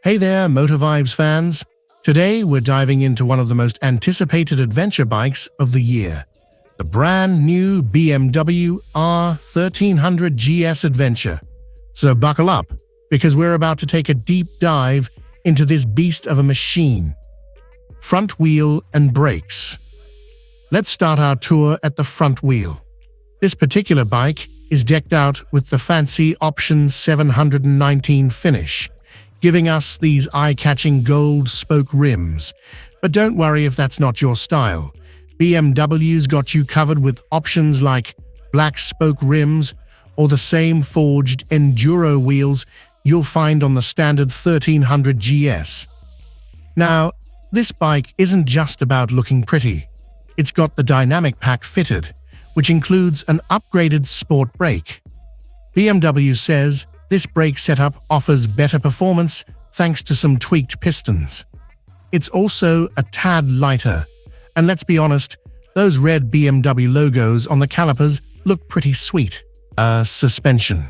Hey there, MotorVibes fans! Today we're diving into one of the most anticipated adventure bikes of the year, the brand new BMW R1300 GS Adventure. So buckle up, because we're about to take a deep dive into this beast of a machine. Front wheel and brakes. Let's start our tour at the front wheel. This particular bike is decked out with the fancy Option 719 finish, giving us these eye-catching gold spoke rims. But don't worry if that's not your style. BMW's got you covered with options like black spoke rims or the same forged enduro wheels you'll find on the standard 1300 GS. Now, this bike isn't just about looking pretty. It's got the dynamic pack fitted, which includes an upgraded sport brake. BMW says this brake setup offers better performance thanks to some tweaked pistons. It's also a tad lighter, and let's be honest, those red BMW logos on the calipers look pretty sweet. Suspension.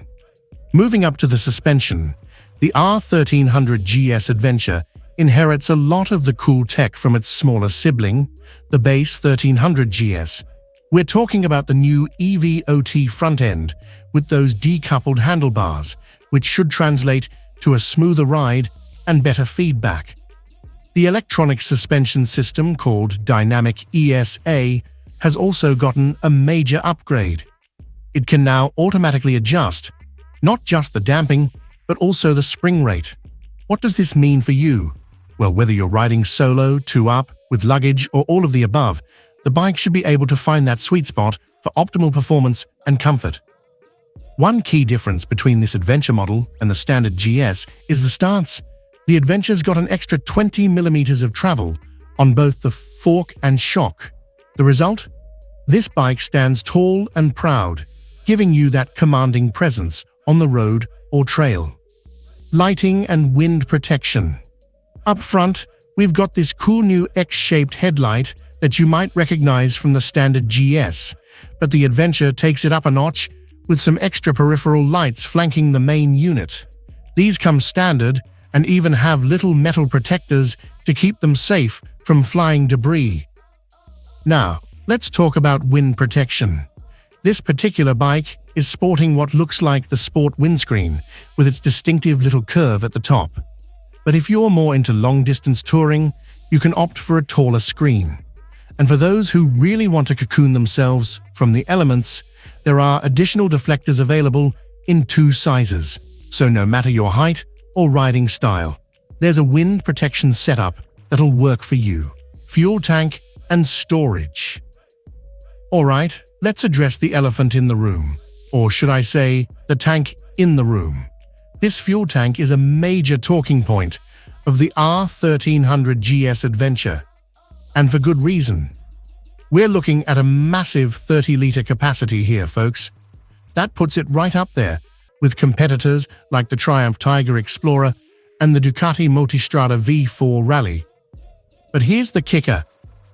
Moving up to the suspension, the R1300 GS Adventure inherits a lot of the cool tech from its smaller sibling, the base 1300 GS. We're talking about the new EVOT front end with those decoupled handlebars, which should translate to a smoother ride and better feedback. The electronic suspension system, called Dynamic ESA, has also gotten a major upgrade. It can now automatically adjust, not just the damping, but also the spring rate. What does this mean for you? Well, whether you're riding solo, two-up, with luggage, or all of the above, the bike should be able to find that sweet spot for optimal performance and comfort. One key difference between this Adventure model and the standard GS is the stance. The Adventure's got an extra 20 millimeters of travel on both the fork and shock. The result? This bike stands tall and proud, giving you that commanding presence on the road or trail. Lighting and wind protection. Up front, we've got this cool new X-shaped headlight that you might recognize from the standard GS, but the Adventure takes it up a notch with some extra peripheral lights flanking the main unit. These come standard and even have little metal protectors to keep them safe from flying debris. Now, let's talk about wind protection. This particular bike is sporting what looks like the sport windscreen with its distinctive little curve at the top. But if you're more into long-distance touring, you can opt for a taller screen. And for those who really want to cocoon themselves from the elements, there are additional deflectors available in 2 sizes. So no matter your height or riding style, there's a wind protection setup that'll work for you. Fuel tank and storage. Alright, let's address the elephant in the room. Or should I say, the tank in the room. This fuel tank is a major talking point of the R1300 GS Adventure. And for good reason. We're looking at a massive 30-liter capacity here, folks. That puts it right up there with competitors like the Triumph Tiger Explorer and the Ducati Multistrada V4 Rally. But here's the kicker.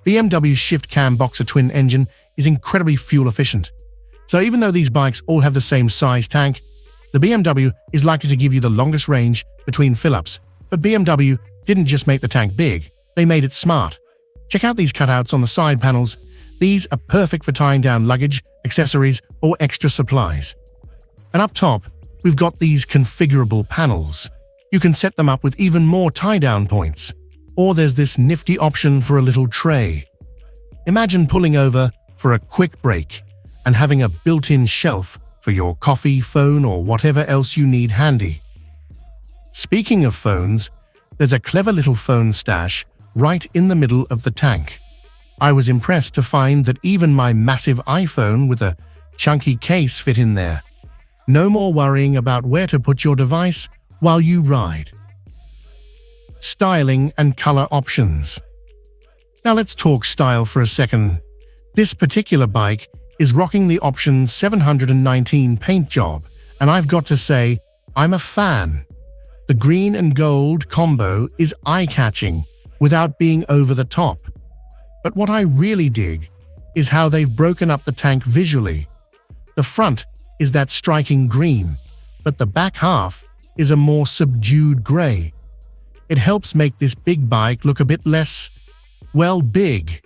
BMW's shift-cam boxer twin engine is incredibly fuel efficient. So even though these bikes all have the same size tank, the BMW is likely to give you the longest range between fill-ups. But BMW didn't just make the tank big, they made it smart. Check out these cutouts on the side panels. These are perfect for tying down luggage, accessories, or extra supplies. And up top, we've got these configurable panels. You can set them up with even more tie-down points. Or there's this nifty option for a little tray. Imagine pulling over for a quick break and having a built-in shelf for your coffee, phone, or whatever else you need handy. Speaking of phones, there's a clever little phone stash right in the middle of the tank. I was impressed to find that even my massive iPhone with a chunky case fit in there. No more worrying about where to put your device while you ride. Styling and color options. Now let's talk style for a second. This particular bike is rocking the Option 719 paint job, and I've got to say, I'm a fan. The green and gold combo is eye-catching without being over the top. But what I really dig is how they've broken up the tank visually. The front is that striking green, but the back half is a more subdued gray. It helps make this big bike look a bit less, well, big.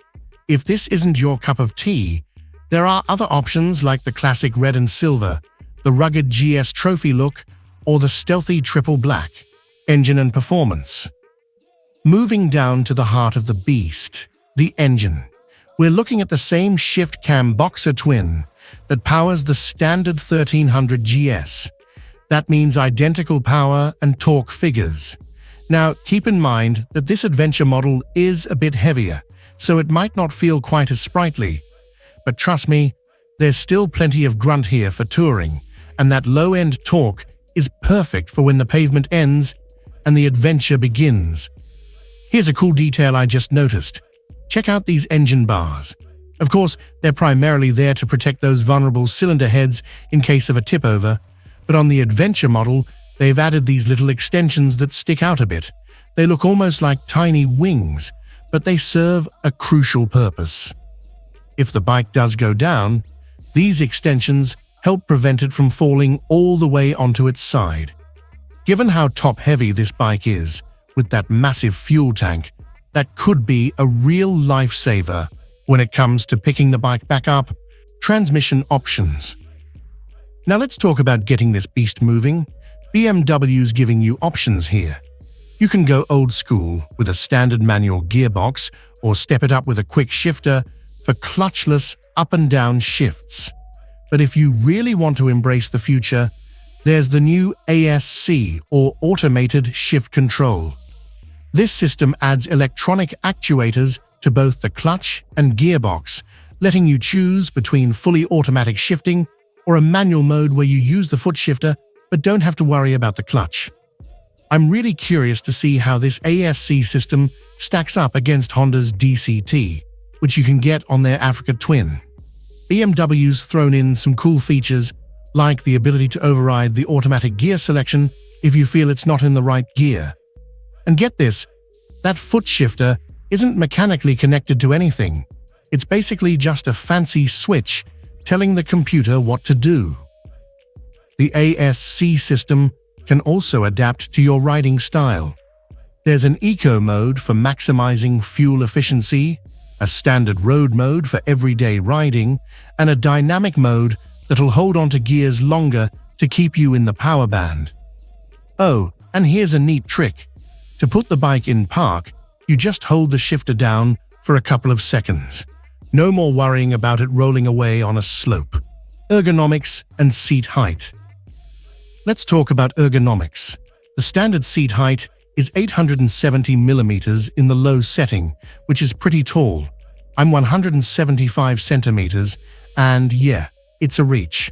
If this isn't your cup of tea, there are other options like the classic red and silver, the rugged GS trophy look, or the stealthy triple black. Engine and performance. Moving down to the heart of the beast, the engine. We're looking at the same shift cam boxer twin that powers the standard 1300 GS. That means identical power and torque figures. Now, keep in mind that this adventure model is a bit heavier, so it might not feel quite as sprightly. But trust me, there's still plenty of grunt here for touring, and that low-end torque is perfect for when the pavement ends and the adventure begins. Here's a cool detail I just noticed. Check out these engine bars. Of course, they're primarily there to protect those vulnerable cylinder heads in case of a tip-over, but on the adventure model, they've added these little extensions that stick out a bit. They look almost like tiny wings, but they serve a crucial purpose. If the bike does go down, these extensions help prevent it from falling all the way onto its side. Given how top-heavy this bike is, with that massive fuel tank, that could be a real lifesaver when it comes to picking the bike back up. Transmission options. Now let's talk about getting this beast moving. BMW's giving you options here. You can go old school with a standard manual gearbox or step it up with a quick shifter for clutchless up and down shifts. But if you really want to embrace the future, there's the new ASC, or Automated Shift Control. This system adds electronic actuators to both the clutch and gearbox, letting you choose between fully automatic shifting or a manual mode where you use the foot shifter but don't have to worry about the clutch. I'm really curious to see how this ASC system stacks up against Honda's DCT, which you can get on their Africa Twin. BMW's thrown in some cool features like the ability to override the automatic gear selection if you feel it's not in the right gear. And get this, that foot shifter isn't mechanically connected to anything. It's basically just a fancy switch telling the computer what to do. The ASC system can also adapt to your riding style. There's an eco mode for maximizing fuel efficiency, a standard road mode for everyday riding, and a dynamic mode that'll hold onto gears longer to keep you in the power band. Oh, and here's a neat trick. To put the bike in park, you just hold the shifter down for a couple of seconds. No more worrying about it rolling away on a slope. Ergonomics and seat height. Let's talk about ergonomics. The standard seat height is 870 millimeters in the low setting, which is pretty tall. I'm 175 centimeters, and yeah, it's a reach.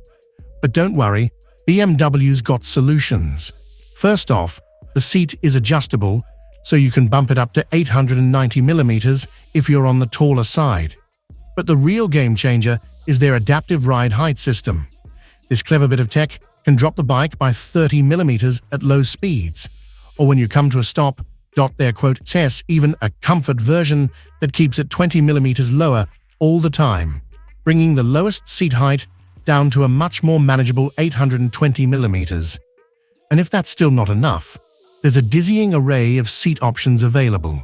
But don't worry, BMW's got solutions. First off, the seat is adjustable, so you can bump it up to 890 millimeters if you're on the taller side. But the real game changer is their adaptive ride height system. This clever bit of tech can drop the bike by 30 millimeters at low speeds, or when you come to a stop, their quote says even a comfort version that keeps it 20 millimeters lower all the time, bringing the lowest seat height down to a much more manageable 820 millimeters. And if that's still not enough, there's a dizzying array of seat options available.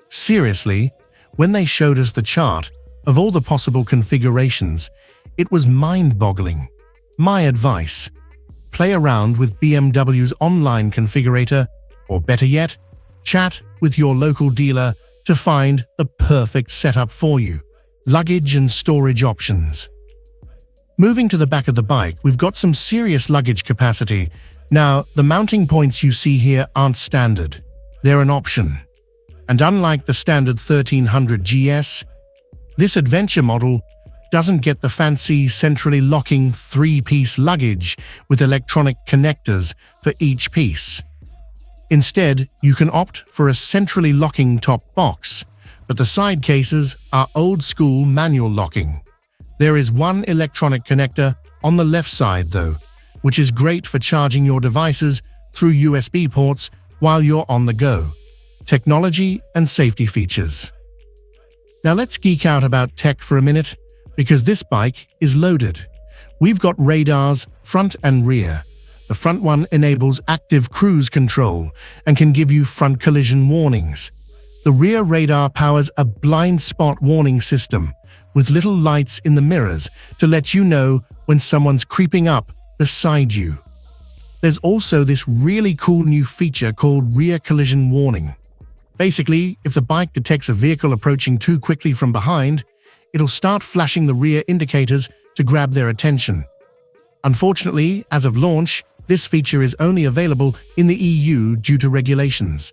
Seriously, when they showed us the chart of all the possible configurations, it was mind-boggling. My advice: play around with BMW's online configurator, or better yet, chat with your local dealer to find the perfect setup for you. Luggage and storage options. Moving to the back of the bike, we've got some serious luggage capacity. Now, the mounting points you see here aren't standard. They're an option. And unlike the standard 1300 GS, this adventure model doesn't get the fancy centrally locking 3-piece luggage with electronic connectors for each piece. Instead, you can opt for a centrally locking top box, but the side cases are old-school manual locking. There is one electronic connector on the left side though, which is great for charging your devices through USB ports while you're on the go. Technology and safety features. Now let's geek out about tech for a minute, because this bike is loaded. We've got radars front and rear, The front one enables active cruise control and can give you front collision warnings. The rear radar powers a blind spot warning system with little lights in the mirrors to let you know when someone's creeping up beside you. There's also this really cool new feature called rear collision warning. Basically, if the bike detects a vehicle approaching too quickly from behind, it'll start flashing the rear indicators to grab their attention. Unfortunately, as of launch, this feature is only available in the EU due to regulations.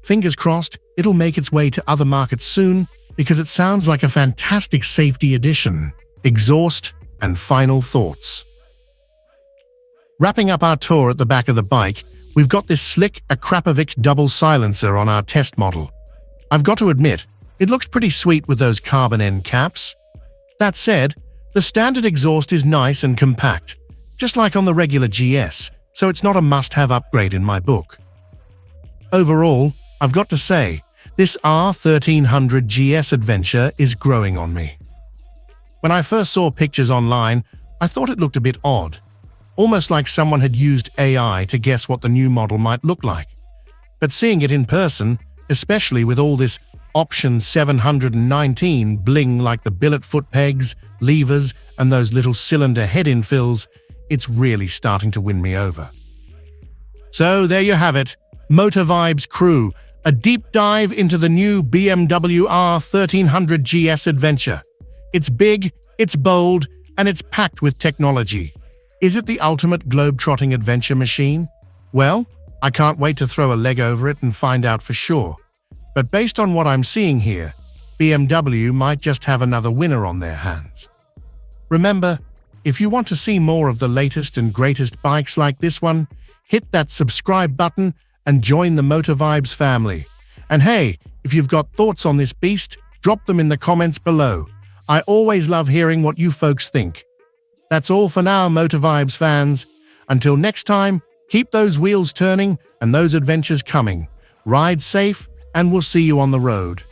Fingers crossed, it'll make its way to other markets soon because it sounds like a fantastic safety addition. Exhaust and final thoughts. Wrapping up our tour at the back of the bike, we've got this slick Akrapovic double silencer on our test model. I've got to admit, it looks pretty sweet with those carbon end caps. That said, the standard exhaust is nice and compact, just like on the regular GS, so it's not a must-have upgrade in my book. Overall, I've got to say, this R1300 GS Adventure is growing on me. When I first saw pictures online, I thought it looked a bit odd, almost like someone had used AI to guess what the new model might look like. But seeing it in person, especially with all this Option 719 bling like the billet foot pegs, levers, and those little cylinder head infills, it's really starting to win me over. So there you have it, MotorVibes crew, a deep dive into the new BMW R1300 GS Adventure. It's big, it's bold, and it's packed with technology. Is it the ultimate globe-trotting adventure machine? Well, I can't wait to throw a leg over it and find out for sure. But based on what I'm seeing here, BMW might just have another winner on their hands. Remember, if you want to see more of the latest and greatest bikes like this one, hit that subscribe button and join the MotorVibes family. And hey, if you've got thoughts on this beast, drop them in the comments below. I always love hearing what you folks think. That's all for now, MotorVibes fans. Until next time, keep those wheels turning and those adventures coming. Ride safe, and we'll see you on the road.